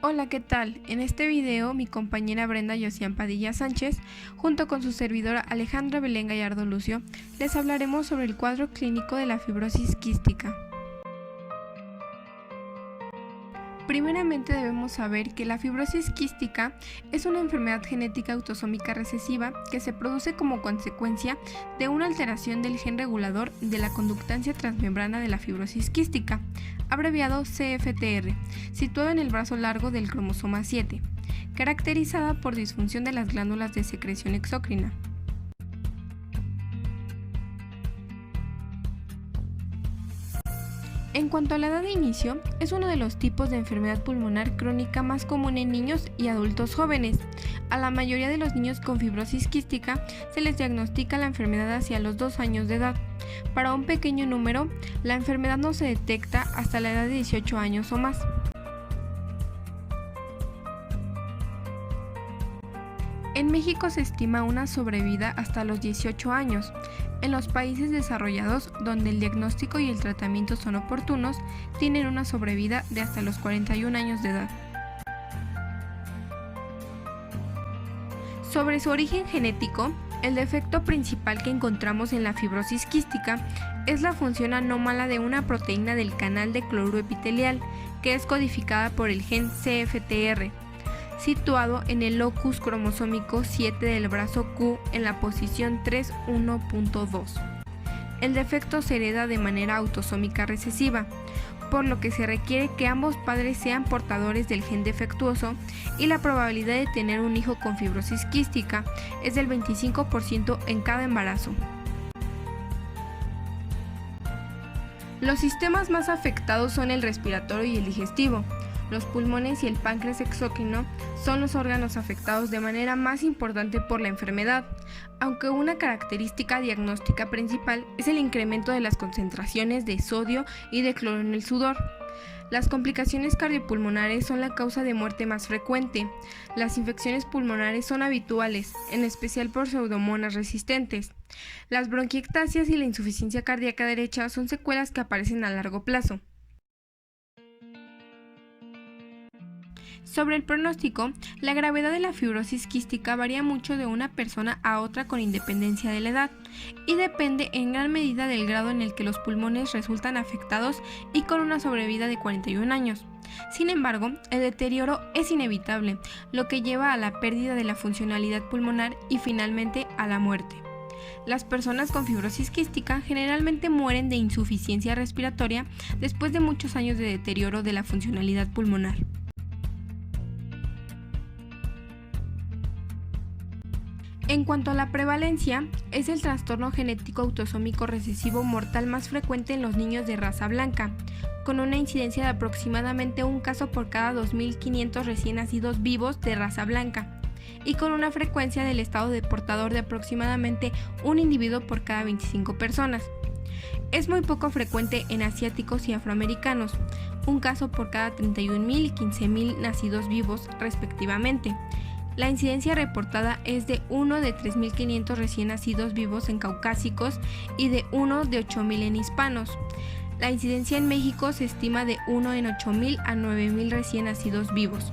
Hola, ¿qué tal? En este video, mi compañera Brenda Yosian Padilla Sánchez, junto con su servidora Alejandra Belén Gallardo Lucio, les hablaremos sobre el cuadro clínico de la fibrosis quística. Primeramente debemos saber que la fibrosis quística es una enfermedad genética autosómica recesiva que se produce como consecuencia de una alteración del gen regulador de la conductancia transmembrana de la fibrosis quística, abreviado CFTR, situado en el brazo largo del cromosoma 7, caracterizada por disfunción de las glándulas de secreción exócrina. En cuanto a la edad de inicio, es uno de los tipos de enfermedad pulmonar crónica más común en niños y adultos jóvenes. A la mayoría de los niños con fibrosis quística se les diagnostica la enfermedad hacia los 2 años de edad. Para un pequeño número, la enfermedad no se detecta hasta la edad de 18 años o más. En México se estima una sobrevida hasta los 18 años. En los países desarrollados, donde el diagnóstico y el tratamiento son oportunos, tienen una sobrevida de hasta los 41 años de edad. Sobre su origen genético, el defecto principal que encontramos en la fibrosis quística es la función anómala de una proteína del canal de cloruro epitelial, que es codificada por el gen CFTR, situado en el locus cromosómico 7 del brazo Q en la posición 3.1.2. El defecto se hereda de manera autosómica recesiva, por lo que se requiere que ambos padres sean portadores del gen defectuoso y la probabilidad de tener un hijo con fibrosis quística es del 25% en cada embarazo. Los sistemas más afectados son el respiratorio y el digestivo. Los pulmones y el páncreas exócrino son los órganos afectados de manera más importante por la enfermedad, aunque una característica diagnóstica principal es el incremento de las concentraciones de sodio y de cloro en el sudor. Las complicaciones cardiopulmonares son la causa de muerte más frecuente. Las infecciones pulmonares son habituales, en especial por pseudomonas resistentes. Las bronquiectasias y la insuficiencia cardíaca derecha son secuelas que aparecen a largo plazo. Sobre el pronóstico, la gravedad de la fibrosis quística varía mucho de una persona a otra con independencia de la edad y depende en gran medida del grado en el que los pulmones resultan afectados y con una sobrevida de 41 años. Sin embargo, el deterioro es inevitable, lo que lleva a la pérdida de la funcionalidad pulmonar y finalmente a la muerte. Las personas con fibrosis quística generalmente mueren de insuficiencia respiratoria después de muchos años de deterioro de la funcionalidad pulmonar. En cuanto a la prevalencia, es el trastorno genético autosómico recesivo mortal más frecuente en los niños de raza blanca, con una incidencia de aproximadamente un caso por cada 2.500 recién nacidos vivos de raza blanca, y con una frecuencia del estado de portador de aproximadamente un individuo por cada 25 personas. Es muy poco frecuente en asiáticos y afroamericanos, un caso por cada 31.000 y 15.000 nacidos vivos respectivamente. La incidencia reportada es de 1 de 3.500 recién nacidos vivos en caucásicos y de 1 de 8.000 en hispanos. La incidencia en México se estima de 1 en 8.000 a 9.000 recién nacidos vivos.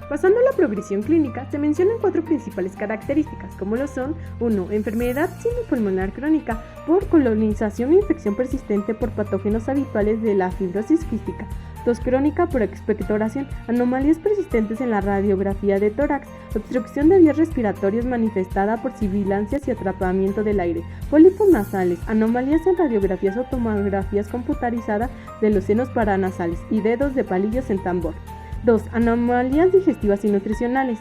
Pasando a la progresión clínica, se mencionan 4 principales características, como lo son: 1. Enfermedad pulmonar crónica por colonización o infección persistente por patógenos habituales de la fibrosis quística. 2. Crónica por expectoración, anomalías persistentes en la radiografía de tórax, obstrucción de vías respiratorias manifestada por sibilancias y atrapamiento del aire, pólipos nasales, anomalías en radiografías o tomografías computarizadas de los senos paranasales y dedos de palillos en tambor. 2. Anomalías digestivas y nutricionales,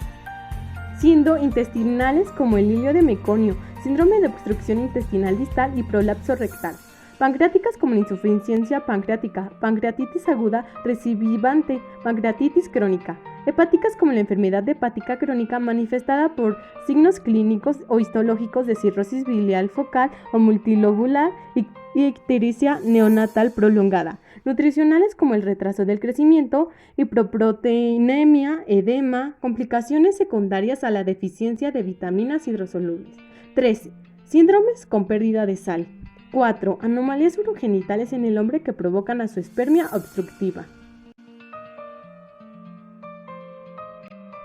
siendo intestinales como el hilio de meconio, síndrome de obstrucción intestinal distal y prolapso rectal. Pancreáticas como la insuficiencia pancreática, pancreatitis aguda recidivante, pancreatitis crónica. Hepáticas como la enfermedad hepática crónica manifestada por signos clínicos o histológicos de cirrosis biliar focal o multilobular y ictericia neonatal prolongada. Nutricionales como el retraso del crecimiento, hipoproteinemia, edema, complicaciones secundarias a la deficiencia de vitaminas hidrosolubles. 13. Síndromes con pérdida de sal. 4. Anomalías urogenitales en el hombre que provocan azoospermia obstructiva.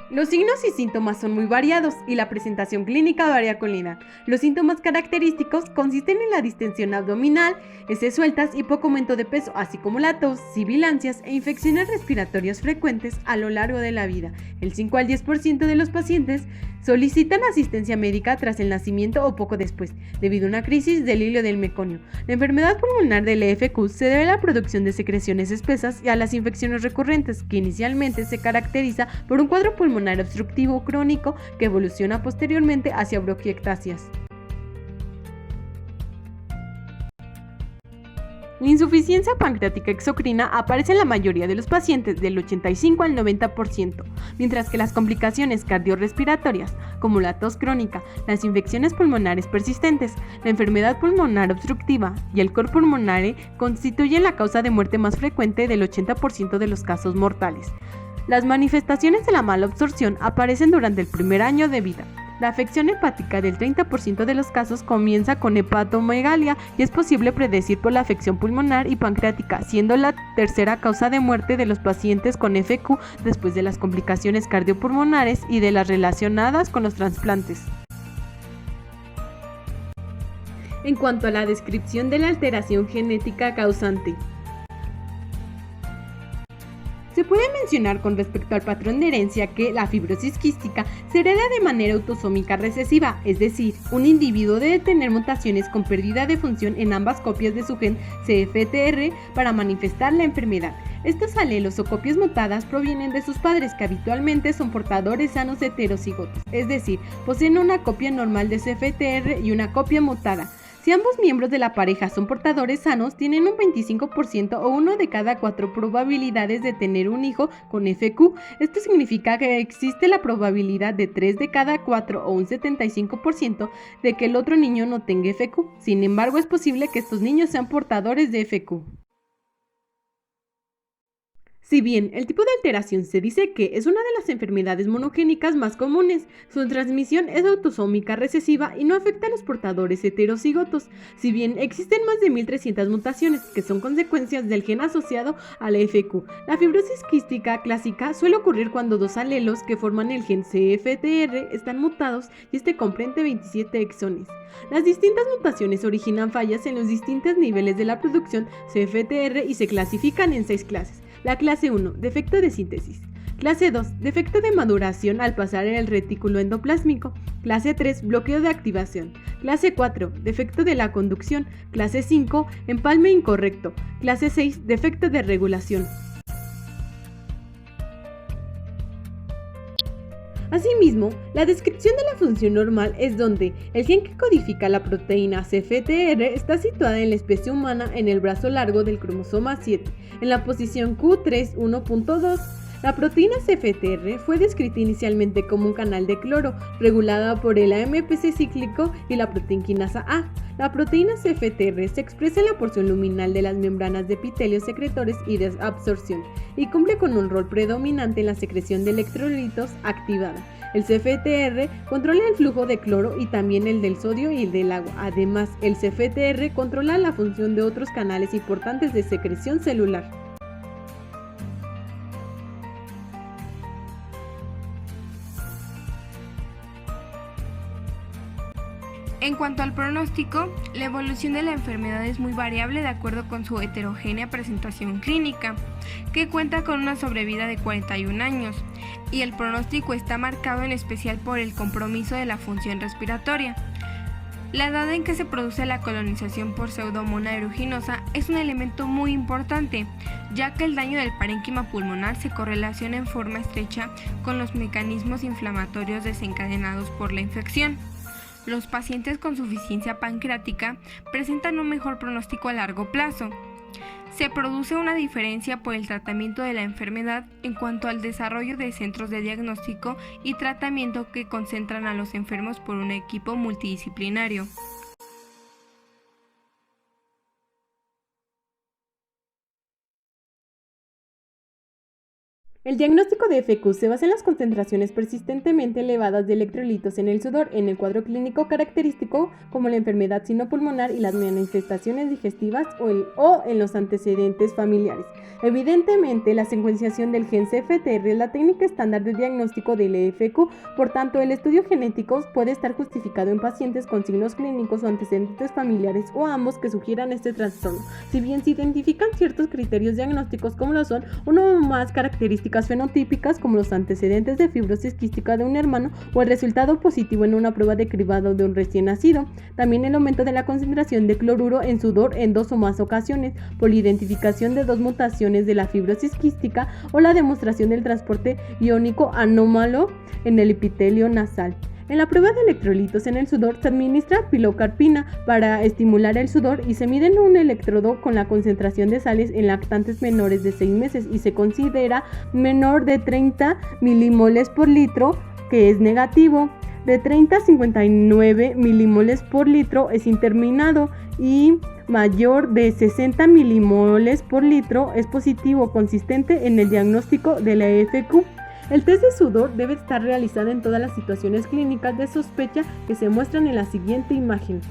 Los signos y síntomas son muy variados y la presentación clínica varía con la edad. Los síntomas característicos consisten en la distensión abdominal, heces sueltas y poco aumento de peso, así como la tos, sibilancias e infecciones respiratorias frecuentes a lo largo de la vida. El 5 al 10% de los pacientes solicitan asistencia médica tras el nacimiento o poco después, debido a una crisis del hilo del meconio. La enfermedad pulmonar del EFQ se debe a la producción de secreciones espesas y a las infecciones recurrentes, que inicialmente se caracteriza por un cuadro pulmonar obstructivo crónico que evoluciona posteriormente hacia bronquiectasias. La insuficiencia pancreática exocrina aparece en la mayoría de los pacientes, del 85 al 90%, mientras que las complicaciones cardiorrespiratorias, como la tos crónica, las infecciones pulmonares persistentes, la enfermedad pulmonar obstructiva y el cor pulmonare, constituyen la causa de muerte más frecuente del 80% de los casos mortales. Las manifestaciones de la mala absorción aparecen durante el primer año de vida. La afección hepática del 30% de los casos comienza con hepatomegalia y es posible predecir por la afección pulmonar y pancreática, siendo la tercera causa de muerte de los pacientes con FQ después de las complicaciones cardiopulmonares y de las relacionadas con los trasplantes. En cuanto a la descripción de la alteración genética causante, se puede mencionar con respecto al patrón de herencia que la fibrosis quística se hereda de manera autosómica recesiva, es decir, un individuo debe tener mutaciones con pérdida de función en ambas copias de su gen CFTR para manifestar la enfermedad. Estos alelos o copias mutadas provienen de sus padres, que habitualmente son portadores sanos heterocigotos, es decir, poseen una copia normal de CFTR y una copia mutada. Si ambos miembros de la pareja son portadores sanos, tienen un 25% o 1 de cada 4 probabilidades de tener un hijo con FQ. Esto significa que existe la probabilidad de 3 de cada 4 o un 75% de que el otro niño no tenga FQ. Sin embargo, es posible que estos niños sean portadores de FQ. Si bien el tipo de alteración se dice que es una de las enfermedades monogénicas más comunes, su transmisión es autosómica recesiva y no afecta a los portadores heterocigotos. Si bien existen más de 1300 mutaciones que son consecuencias del gen asociado a la FQ, la fibrosis quística clásica suele ocurrir cuando dos alelos que forman el gen CFTR están mutados y este comprende 27 exones. Las distintas mutaciones originan fallas en los distintos niveles de la producción CFTR y se clasifican en 6 clases. La clase 1, defecto de síntesis. Clase 2, defecto de maduración al pasar en el retículo endoplásmico. Clase 3, bloqueo de activación. Clase 4, defecto de la conducción. Clase 5, empalme incorrecto. Clase 6, defecto de regulación. Asimismo, la descripción de la función normal es donde el gen que codifica la proteína CFTR está situada en la especie humana en el brazo largo del cromosoma 7, en la posición Q31.2. La proteína CFTR fue descrita inicialmente como un canal de cloro, regulada por el AMPC cíclico y la proteinquinasa A. La proteína CFTR se expresa en la porción luminal de las membranas de epitelio secretores y de absorción, y cumple con un rol predominante en la secreción de electrolitos activada. El CFTR controla el flujo de cloro y también el del sodio y el del agua. Además, el CFTR controla la función de otros canales importantes de secreción celular. En cuanto al pronóstico, la evolución de la enfermedad es muy variable de acuerdo con su heterogénea presentación clínica, que cuenta con una sobrevida de 41 años, y el pronóstico está marcado en especial por el compromiso de la función respiratoria. La edad en que se produce la colonización por Pseudomonas aeruginosa es un elemento muy importante, ya que el daño del parénquima pulmonar se correlaciona en forma estrecha con los mecanismos inflamatorios desencadenados por la infección. Los pacientes con suficiencia pancreática presentan un mejor pronóstico a largo plazo. Se produce una diferencia por el tratamiento de la enfermedad en cuanto al desarrollo de centros de diagnóstico y tratamiento que concentran a los enfermos por un equipo multidisciplinario. El diagnóstico de FQ se basa en las concentraciones persistentemente elevadas de electrolitos en el sudor, en el cuadro clínico característico como la enfermedad sinopulmonar y las manifestaciones digestivas o en los antecedentes familiares. Evidentemente, la secuenciación del gen CFTR es la técnica estándar de diagnóstico del EFQ, por tanto, el estudio genético puede estar justificado en pacientes con signos clínicos o antecedentes familiares o ambos que sugieran este trastorno. Si bien se identifican ciertos criterios diagnósticos como lo son uno o más características fenotípicas como los antecedentes de fibrosis quística de un hermano o el resultado positivo en una prueba de cribado de un recién nacido. También el aumento de la concentración de cloruro en sudor en 2 o más ocasiones por la identificación de 2 mutaciones de la fibrosis quística o la demostración del transporte iónico anómalo en el epitelio nasal. En la prueba de electrolitos en el sudor se administra pilocarpina para estimular el sudor y se mide en un electrodo con la concentración de sales en lactantes menores de 6 meses y se considera menor de 30 milimoles por litro, que es negativo. De 30 a 59 milimoles por litro es indeterminado y mayor de 60 milimoles por litro es positivo, consistente en el diagnóstico de la EFQ. El test de sudor debe estar realizado en todas las situaciones clínicas de sospecha que se muestran en la siguiente imagen.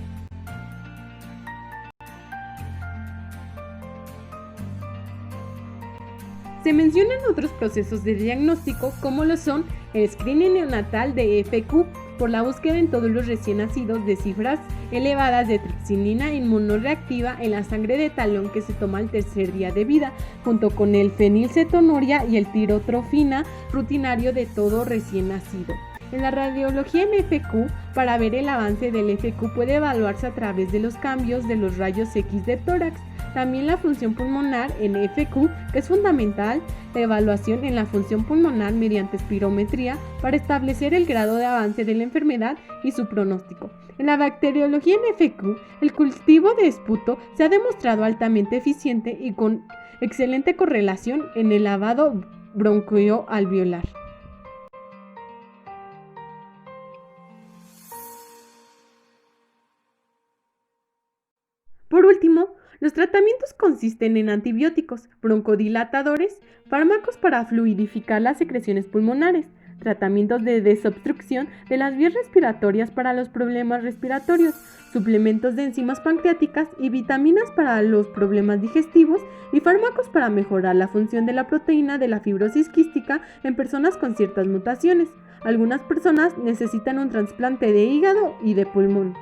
Se mencionan otros procesos de diagnóstico como lo son el screening neonatal de EFQ por la búsqueda en todos los recién nacidos de cifras elevadas de tripsinina inmunoreactiva en la sangre de talón que se toma al tercer día de vida, junto con el fenilcetonuria y el tirotrofina rutinario de todo recién nacido. En la radiología en FQ, para ver el avance del FQ puede evaluarse a través de los cambios de los rayos X de tórax. También la función pulmonar en FQ, que es fundamental, la evaluación en la función pulmonar mediante espirometría para establecer el grado de avance de la enfermedad y su pronóstico. En la bacteriología en FQ, el cultivo de esputo se ha demostrado altamente eficiente y con excelente correlación en el lavado bronquioalveolar. Por último, los tratamientos consisten en antibióticos, broncodilatadores, fármacos para fluidificar las secreciones pulmonares, tratamientos de desobstrucción de las vías respiratorias para los problemas respiratorios, suplementos de enzimas pancreáticas y vitaminas para los problemas digestivos y fármacos para mejorar la función de la proteína de la fibrosis quística en personas con ciertas mutaciones. Algunas personas necesitan un trasplante de hígado y de pulmón.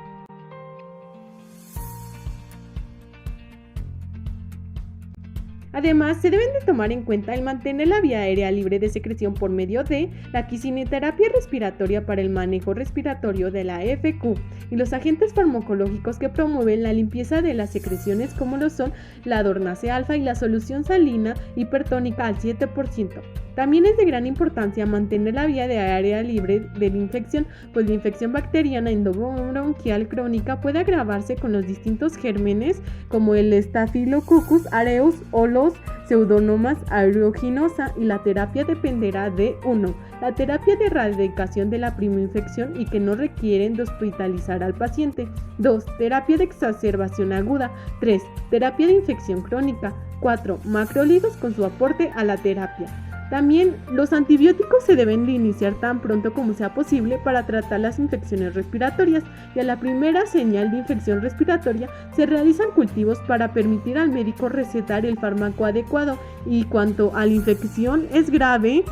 Además, se deben de tomar en cuenta el mantener la vía aérea libre de secreción por medio de la quisinoterapia respiratoria para el manejo respiratorio de la FQ y los agentes farmacológicos que promueven la limpieza de las secreciones como lo son la Dornase alfa y la solución salina hipertónica al 7%. También es de gran importancia mantener la vía de aérea libre de la infección, pues la infección bacteriana endobronquial crónica puede agravarse con los distintos gérmenes como el Staphylococcus aureus o los Pseudomonas aeruginosa, y la terapia dependerá de 1. La terapia de erradicación de la primoinfección y que no requieren de hospitalizar al paciente. 2. Terapia de exacerbación aguda. 3. Terapia de infección crónica. 4. Macrólidos con su aporte a la terapia. También los antibióticos se deben de iniciar tan pronto como sea posible para tratar las infecciones respiratorias y a la primera señal de infección respiratoria se realizan cultivos para permitir al médico recetar el fármaco adecuado y cuanto a la infección es grave,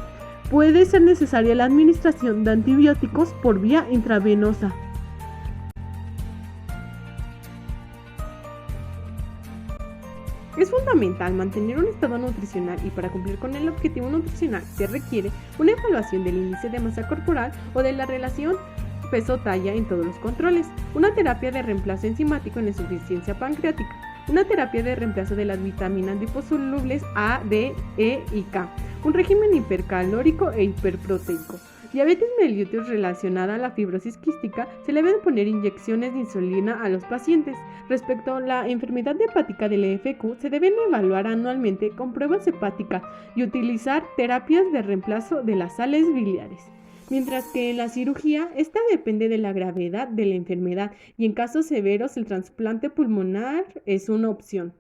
puede ser necesaria la administración de antibióticos por vía intravenosa. Es fundamental mantener un estado nutricional y para cumplir con el objetivo nutricional se requiere una evaluación del índice de masa corporal o de la relación peso-talla en todos los controles, una terapia de reemplazo enzimático en insuficiencia pancreática, una terapia de reemplazo de las vitaminas liposolubles A, D, E y K, un régimen hipercalórico e hiperproteico. Diabetes mellitus relacionada a la fibrosis quística, se le deben poner inyecciones de insulina a los pacientes. Respecto a la enfermedad hepática del EFQ, se deben evaluar anualmente con pruebas hepáticas y utilizar terapias de reemplazo de las sales biliares. Mientras que en la cirugía, esta depende de la gravedad de la enfermedad y en casos severos el trasplante pulmonar es una opción.